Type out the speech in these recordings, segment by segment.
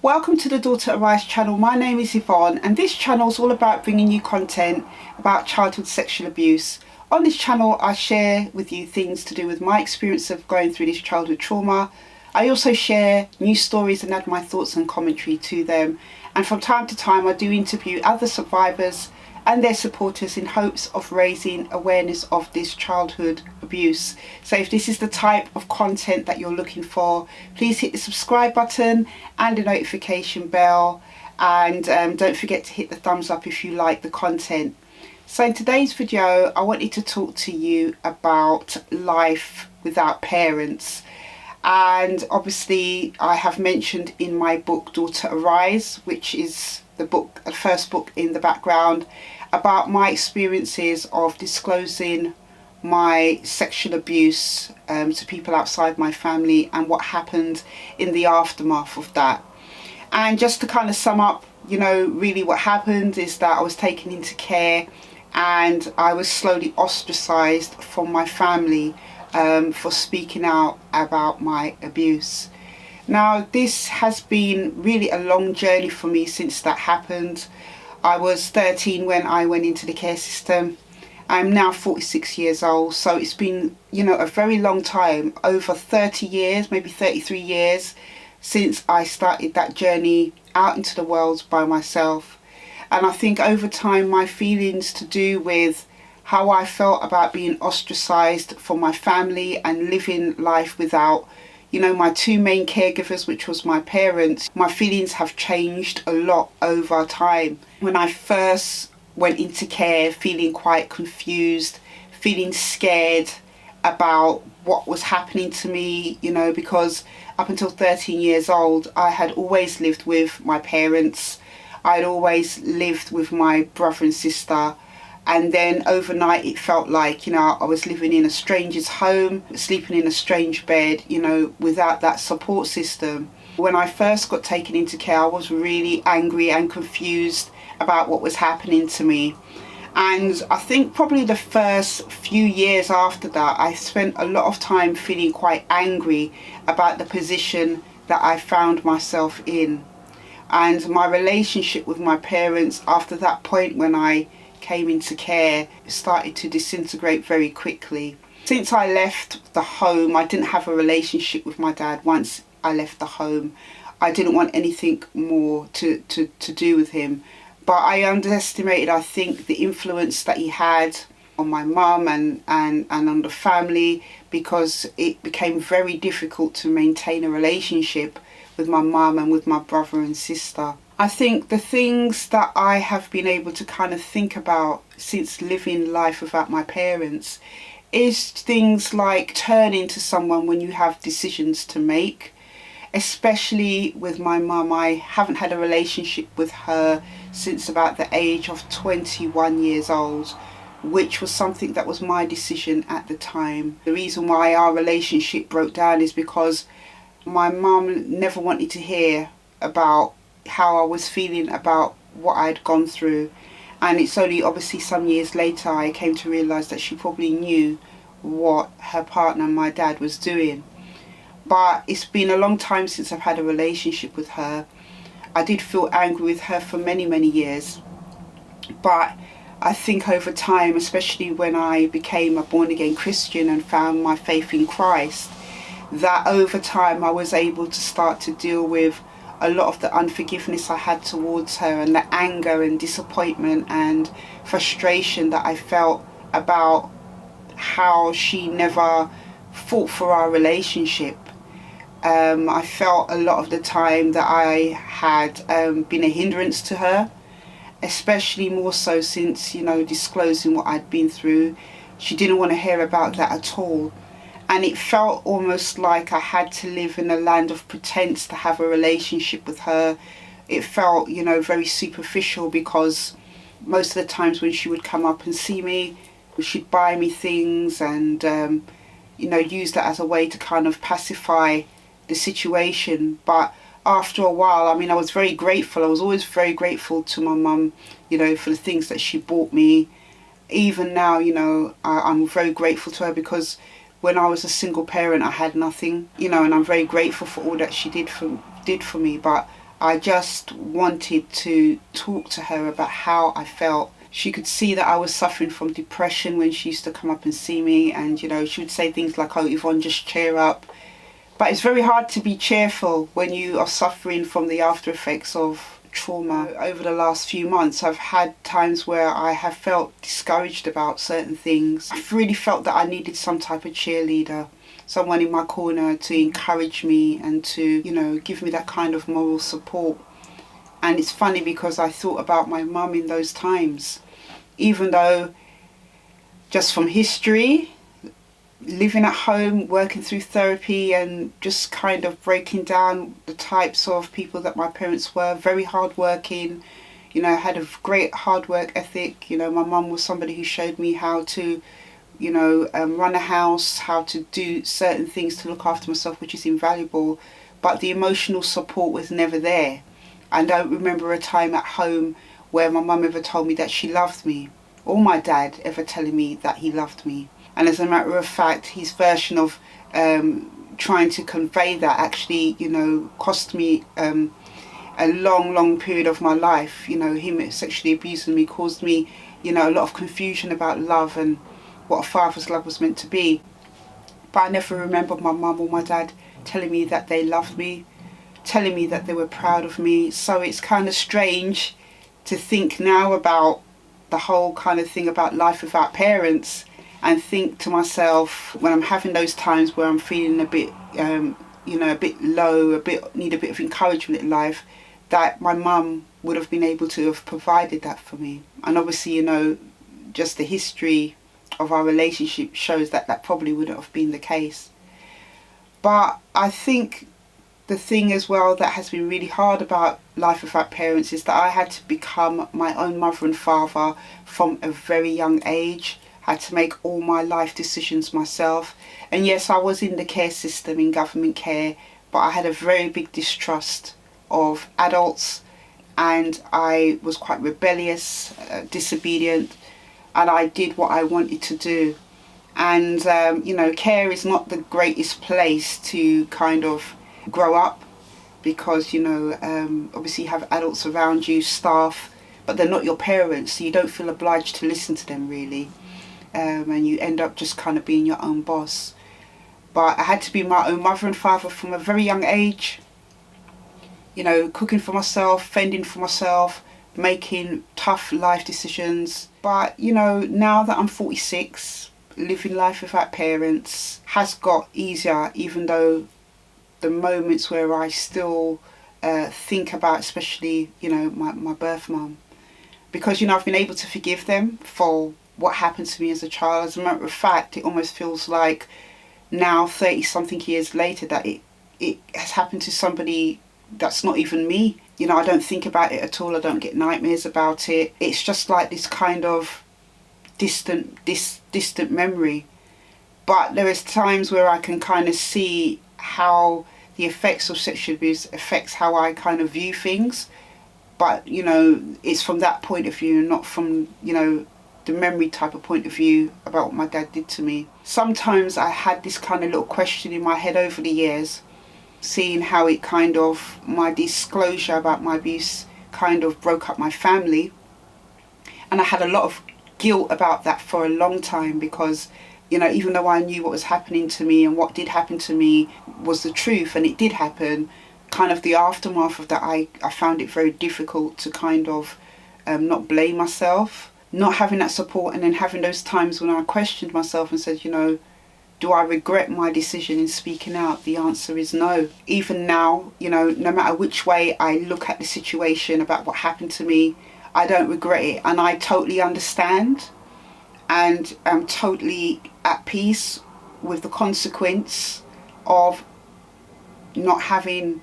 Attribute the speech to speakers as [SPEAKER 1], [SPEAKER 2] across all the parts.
[SPEAKER 1] Welcome to the Daughter Arise channel. My name is Yvonne and this channel is all about bringing you content about childhood sexual abuse. On this channel I share with you things to do with my experience of going through this childhood trauma. I also share news stories and add my thoughts and commentary to them, and from time to time I do interview other survivors and their supporters in hopes of raising awareness of this childhood abuse. So if this is the type of content that you're looking for, please hit the subscribe button and the notification bell, and don't forget to hit the thumbs up if you like the content. So in today's video I wanted to talk to you about life without parents. And obviously I have mentioned in my book Daughter Arise, which is the first book in the background, about my experiences of disclosing my sexual abuse to people outside my family and what happened in the aftermath of that. And just to kind of sum up, really what happened is that I was taken into care and I was slowly ostracized from my family for speaking out about my abuse. Now this has been really a long journey for me since that happened. I was 13 when I went into the care system. I'm now 46 years old, so it's been a very long time, over 30 years, maybe 33 years since I started that journey out into the world by myself. And I think over time my feelings to do with how I felt about being ostracized from my family and living life without my two main caregivers, which was my parents, my feelings have changed a lot over time. When I first went into care, feeling quite confused, feeling scared about what was happening to me, because up until 13 years old, I had always lived with my parents. I'd always lived with my brother and sister. And then overnight it felt like, I was living in a stranger's home, sleeping in a strange bed, without that support system. When I first got taken into care, I was really angry and confused about what was happening to me. And I think probably the first few years after that, I spent a lot of time feeling quite angry about the position that I found myself in. And my relationship with my parents after that point, when I came into care, started to disintegrate very quickly. Since I left the home, I didn't have a relationship with my dad. Once I left the home, I didn't want anything more to do with him. But I underestimated, I think, the influence that he had on my mum and on the family, because it became very difficult to maintain a relationship with my mum and with my brother and sister. I think the things that I have been able to kind of think about since living life without my parents is things like turning to someone when you have decisions to make. Especially with my mum, I haven't had a relationship with her since about the age of 21 years old, which was something that was my decision at the time. The reason why our relationship broke down is because my mum never wanted to hear about how I was feeling about what I'd gone through. And it's only obviously some years later I came to realise that she probably knew what her partner, my dad, was doing. But it's been a long time since I've had a relationship with her. I did feel angry with her for many years, but I think over time, especially when I became a born again Christian and found my faith in Christ, that over time I was able to start to deal with a lot of the unforgiveness I had towards her, and the anger and disappointment and frustration that I felt about how she never fought for our relationship. I felt a lot of the time that I had been a hindrance to her, especially more so since, disclosing what I'd been through. She didn't want to hear about that at all. And it felt almost like I had to live in a land of pretense to have a relationship with her. It felt, very superficial, because most of the times when she would come up and see me, she'd buy me things and, use that as a way to kind of pacify the situation. But after a while, I was very grateful. I was always very grateful to my mum, for the things that she bought me. Even now, I'm very grateful to her, because when I was a single parent I had nothing, and I'm very grateful for all that she did for me. But I just wanted to talk to her about how I felt. She could see that I was suffering from depression when she used to come up and see me, and you know, she would say things like, "Oh, Yvonne, just cheer up." But it's very hard to be cheerful when you are suffering from the after effects of trauma. Over the last few months, I've had times where I have felt discouraged about certain things. I've really felt that I needed some type of cheerleader, someone in my corner to encourage me and to, you know, give me that kind of moral support. And it's funny because I thought about my mum in those times, even though just from history, living at home, working through therapy, and just kind of breaking down the types of people that my parents were, very hardworking, you know, had a great hard work ethic. You know, my mum was somebody who showed me how to, you know, run a house, how to do certain things to look after myself, which is invaluable. But the emotional support was never there. I don't remember a time at home where my mum ever told me that she loved me, or my dad ever telling me that he loved me. And as a matter of fact, his version of trying to convey that actually, you know, cost me a long period of my life. You know, him sexually abusing me caused me, you know, a lot of confusion about love and what a father's love was meant to be. But I never remember my mum or my dad telling me that they loved me, telling me that they were proud of me. So it's kind of strange to think now about the whole kind of thing about life without parents, and think to myself, when I'm having those times where I'm feeling a bit, you know, a bit low, need a bit of encouragement in life, that my mum would have been able to have provided that for me. And obviously, you know, just the history of our relationship shows that that probably wouldn't have been the case. But I think the thing as well that has been really hard about life without parents is that I had to become my own mother and father from a very young age. I had to make all my life decisions myself. And yes, I was in the care system, in government care, but I had a very big distrust of adults, and I was quite rebellious, disobedient, and I did what I wanted to do. And, you know, care is not the greatest place to kind of grow up, because, you know, obviously you have adults around you, staff, but they're not your parents, so you don't feel obliged to listen to them really. And you end up just kind of being your own boss. But I had to be my own mother and father from a very young age. You know, cooking for myself, fending for myself, making tough life decisions. But, you know, now that I'm 46, living life without parents has got easier, even though the moments where I still think about, especially, you know, my birth mum. Because, you know, I've been able to forgive them for what happened to me as a child. As a matter of fact, it almost feels like now, 30 something years later, that it has happened to somebody that's not even me. You know, I don't think about it at all. I don't get nightmares about it. It's just like this kind of distant memory. But there is times where I can kind of see how the effects of sexual abuse affects how I kind of view things. But, you know, it's from that point of view and not from, you know, the memory type of point of view about what my dad did to me. Sometimes I had this kind of little question in my head over the years, seeing how it kind of, my disclosure about my abuse kind of broke up my family. And I had a lot of guilt about that for a long time, because, you know, even though I knew what was happening to me and what did happen to me was the truth and it did happen, kind of the aftermath of that, I found it very difficult to kind of not blame myself. Not having that support, and then having those times when I questioned myself and said, you know, do I regret my decision in speaking out? The answer is no. Even now, you know, no matter which way I look at the situation about what happened to me, I don't regret it, and I totally understand and am totally at peace with the consequence of not having,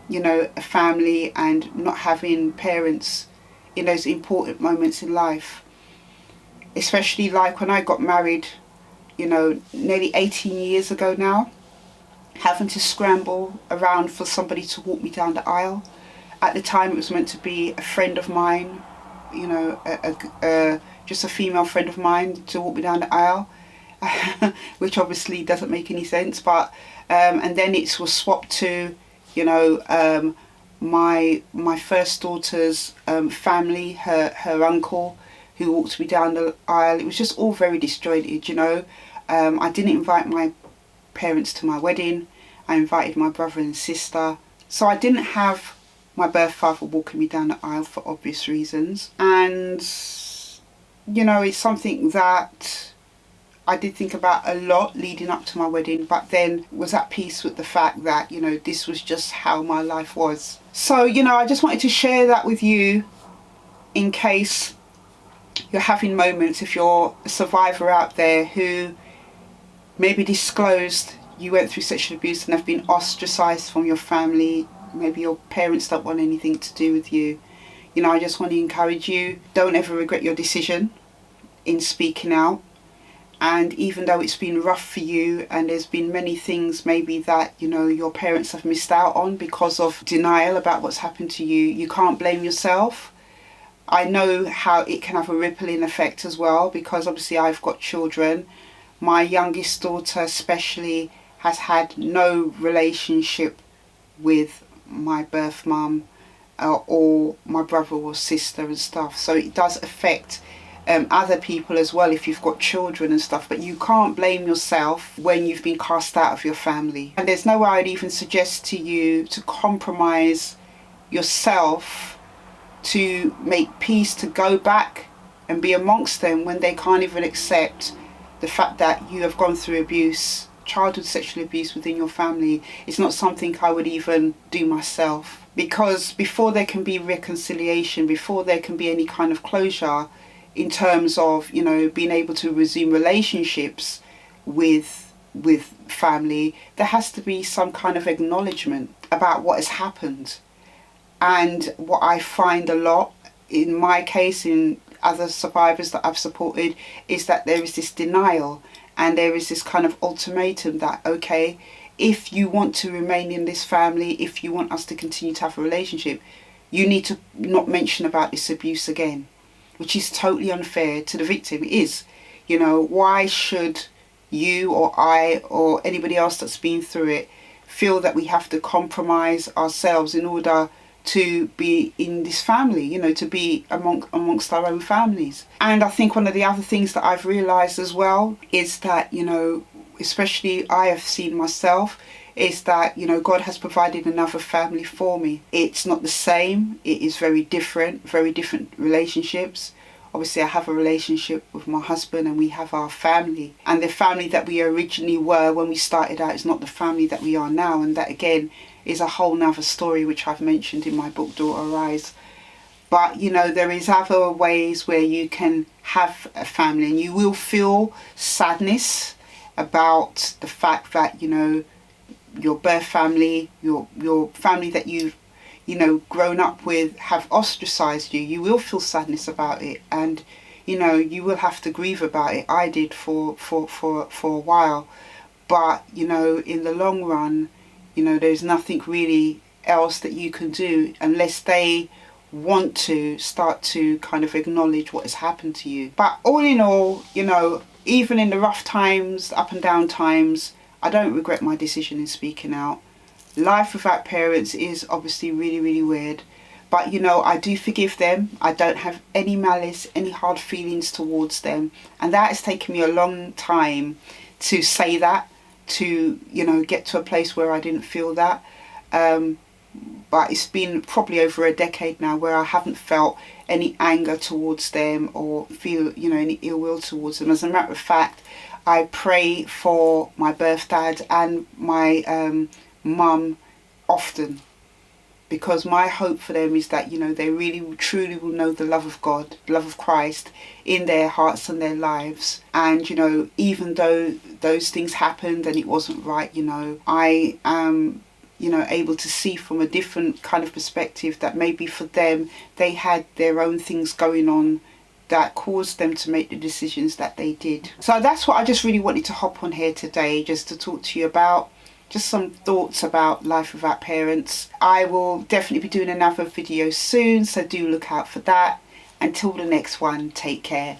[SPEAKER 1] you know, a family and not having parents in those important moments in life. Especially like when I got married, you know, nearly 18 years ago now, having to scramble around for somebody to walk me down the aisle. At the time it was meant to be a friend of mine, you know, just a female friend of mine to walk me down the aisle, which obviously doesn't make any sense. But and then it was swapped to, you know, my first daughter's family, her uncle who walked me down the aisle. It was just all very disjointed, you know. I didn't invite my parents to my wedding. I invited my brother and sister. So I didn't have my birth father walking me down the aisle for obvious reasons. And, you know, it's something that I did think about a lot leading up to my wedding, but then was at peace with the fact that, you know, this was just how my life was. So, you know, I just wanted to share that with you in case you're having moments, if you're a survivor out there who maybe disclosed you went through sexual abuse and have been ostracized from your family, maybe your parents don't want anything to do with you. You know, I just want to encourage you, don't ever regret your decision in speaking out. And even though it's been rough for you and there's been many things maybe that, you know, your parents have missed out on because of denial about what's happened to you, you can't blame yourself. I know how it can have a rippling effect as well, because obviously I've got children. My youngest daughter especially has had no relationship with my birth mum or my brother or sister and stuff. So it does affect other people as well if you've got children and stuff. But you can't blame yourself when you've been cast out of your family. And there's no way I'd even suggest to you to compromise yourself to make peace, to go back and be amongst them when they can't even accept the fact that you have gone through abuse, childhood sexual abuse within your family. It's not something I would even do myself, because before there can be reconciliation, before there can be any kind of closure in terms of, you know, being able to resume relationships with family, there has to be some kind of acknowledgement about what has happened. And what I find a lot in my case, in other survivors that I've supported, is that there is this denial and there is this kind of ultimatum that, okay, if you want to remain in this family, if you want us to continue to have a relationship, you need to not mention about this abuse again, which is totally unfair to the victim. It is. You know, why should you or I or anybody else that's been through it feel that we have to compromise ourselves in order to be in this family, you know, to be amongst our own families? And I think one of the other things that I've realised as well is that, you know, especially I have seen myself, is that, you know, God has provided another family for me. It's not the same, it is very different relationships. Obviously I have a relationship with my husband and we have our family, and the family that we originally were when we started out is not the family that we are now, and that again is a whole nother story which I've mentioned in my book Daughter Arise. But, you know, there is other ways where you can have a family, and you will feel sadness about the fact that, you know, your birth family, your family that you've, you know, grown up with have ostracized you. You will feel sadness about it, and, you know, you will have to grieve about it. I did for a while, but, you know, in the long run, you know, there's nothing really else that you can do unless they want to start to kind of acknowledge what has happened to you. But all in all, you know, even in the rough times, up and down times, I don't regret my decision in speaking out. Life without parents is obviously really, really weird. But, you know, I do forgive them. I don't have any malice, any hard feelings towards them. And that has taken me a long time to say that, to, you know, get to a place where I didn't feel that. But it's been probably over a decade now where I haven't felt any anger towards them or feel, you know, any ill will towards them. As a matter of fact, I pray for my birth dad and my mum often, because my hope for them is that, you know, they really truly will know the love of God, the love of Christ in their hearts and their lives. And, you know, even though those things happened and it wasn't right, you know, I am, you know, able to see from a different kind of perspective that maybe for them, they had their own things going on that caused them to make the decisions that they did. So that's what I just really wanted to hop on here today, just to talk to you about. Just some thoughts about life without parents. I will definitely be doing another video soon, so do look out for that. Until the next one, take care.